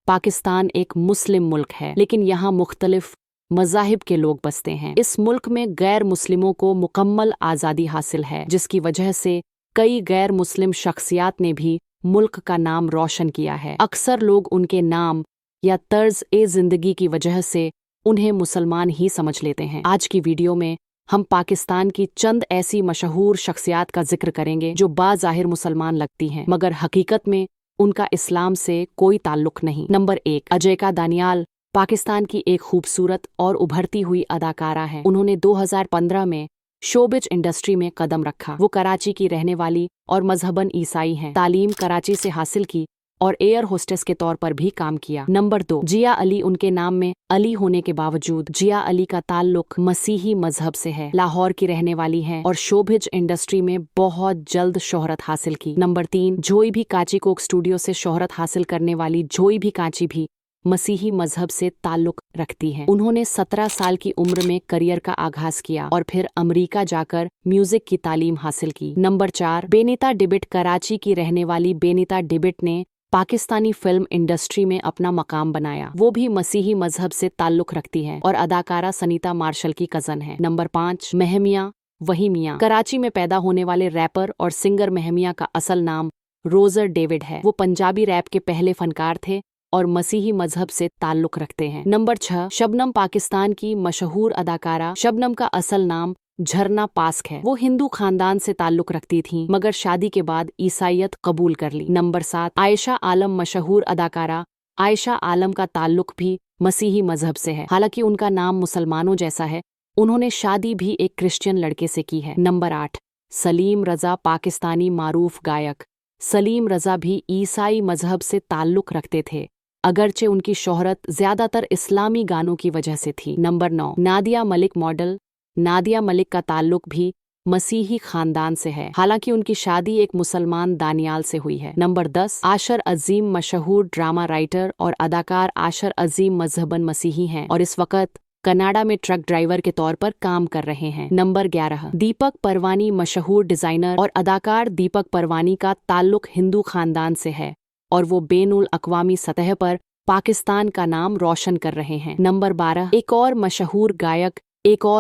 पाकिस्तान एक मुस्लिम मुल्क है, लेकिन यहाँ मुख्तलिफ मज़ाहिब के लोग बसते हैं। इस मुल्क में गैर मुस्लिमों को मुकम्मल आज़ादी हासिल है, जिसकी वजह से कई गैर मुस्लिम शख्सियात ने भी मुल्क का नाम रोशन किया है। अक्सर लोग उनके नाम या तर्ज-ए-ज़िंदगी की वजह से उन्हें मुसलमान ही समझ लेते हैं। आज की वीडियो में हम पाकिस्तान की चंद ऐसी मशहूर शख्सियात का जिक्र करेंगे जो बाज़ाहिर मुसलमान लगती हैं, मगर हकीकत में उनका इस्लाम से कोई ताल्लुक नहीं। नंबर 1, अजयका दानियाल पाकिस्तान की एक खूबसूरत और उभरती हुई अदाकारा है। उन्होंने 2015 में शोबिज इंडस्ट्री में कदम रखा। वो कराची की रहने वाली और मजहबन ईसाई हैं। तालीम कराची से हासिल की और एयर होस्टेस के तौर पर भी काम किया। नंबर 2, जिया अली। उनके नाम में अली होने के बावजूद जिया अली का ताल्लुक मसीही मजहब से है। लाहौर की रहने वाली हैं और शोबिज इंडस्ट्री में बहुत जल्द शोहरत हासिल की। नंबर 3, जोई भी काची कोक स्टूडियो से शोहरत हासिल करने वाली जोई भी काची भी मसीही मजहब से ताल्लुक रखती हैं। उन्होंने 17 साल की उम्र में करियर का आगाज किया और फिर अमेरिका जाकर म्यूजिक की तालीम हासिल की। Number 4, बेनीता debit. कराची की रहने वाली बेनीता डिबिट ने पाकिस्तानी फिल्म इंडस्ट्री में अपना मकाम बनाया। वो भी मसीही मजहब से ताल्लुक रखती हैं और अदाकारा सनीता मार्शल की कजन है। नंबर 5, महमिया वही मियां। कराची में पैदा होने वाले रैपर और सिंगर महमिया का असल नाम रोजर डेविड है। वो पंजाबी रैप के पहले फनकार थे और मसीही मजहब से ताल्लुक रखते हैं। नंबर 6, शबनम। पाकिस्तान की मशहूर अदाकारा शबनम का असल नाम झरना पास्क है। वो हिंदू खानदान से ताल्लुक रखती थीं, मगर शादी के बाद ईसाईयत कबूल कर ली। नंबर 7, आयशा आलम। मशहूर अदाकारा आयशा आलम का ताल्लुक भी मसीही मजहब से है। हालांकि उनका नाम मुसलमानों जैसा है, उन्होंने शादी भी एक क्रिश्चियन लड़के से की है। नंबर 8, सलीम रजा। पाकिस्तानी मारूफ गायक सलीम रजा भी ईसाई मजहब से ताल्लुक रखते थे, अगरचे उनकी शोहरत ज्यादातर इस्लामी गानों की वजह से थी। नंबर 9, नादिया मलिक। मॉडल नादिया मलिक का ताल्लुक भी मसीही खानदान से है, हालांकि उनकी शादी एक मुसलमान दानियाल से हुई है। नंबर 10, आशर अजीम। मशहूर ड्रामा राइटर और अदाकार आशर अजीम मजहबन मसीही हैं और इस वक्त कनाडा में ट्रक ड्राइवर के तौर पर काम कर रहे हैं। नंबर 11, दीपक परवानी। मशहूर डिजाइनर और अदाकार दीपक परवानी का ताल्लुक हिंदू खानदान से है और वो बेनुल अक़वामी सतह पर पाकिस्तान का नाम रोशन कर रहे हैं। नंबर 12, एक और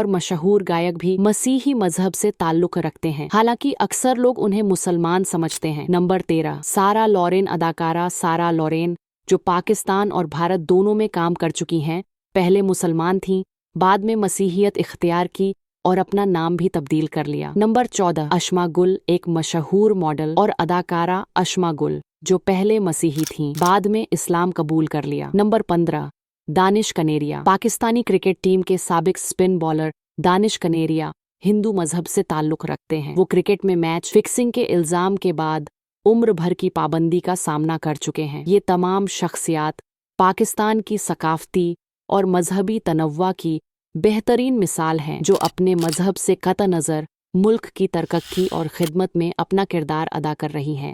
मशहूर गायक भी मसीही मजहब से ताल्लुक रखते हैं, हालांकि अक्सर लोग उन्हें मुसलमान समझते हैं। नंबर 13, सारा लॉरेन। अदाकारा सारा लॉरेन, जो पाकिस्तान और भारत दोनों में काम कर चुकी हैं, पहले मुसलमान थीं, बाद में मसीहियत इख्तियार की और अपना नाम भी तब्दील कर लिया। नंबर 14, अशमा गुल। एक मशहूर मॉडल और अदाकारा अशमा गुल, जो पहले मसीही थीं, बाद में इस्लाम कबूल कर लिया। Number 15, Danish Kaneria. Pakistani cricket team के साबिक स्पिन बॉलर दानिश कनेरिया हिंदू मजहब से ताल्लुक रखते हैं। वो क्रिकेट में मैच फिक्सिंग के इल्जाम के बाद उम्र भर की पाबंदी का सामना कर चुके हैं। ये तमाम शख्सियात पाकिस्तान की सकाफती और मजहबी तनव्वा की बेहतरीन मिसाल हैं, जो अपने मजहब से कतई नज़र मुल्क की तरक्की और खिदमत में अपना किरदार अदा कर रही हैं।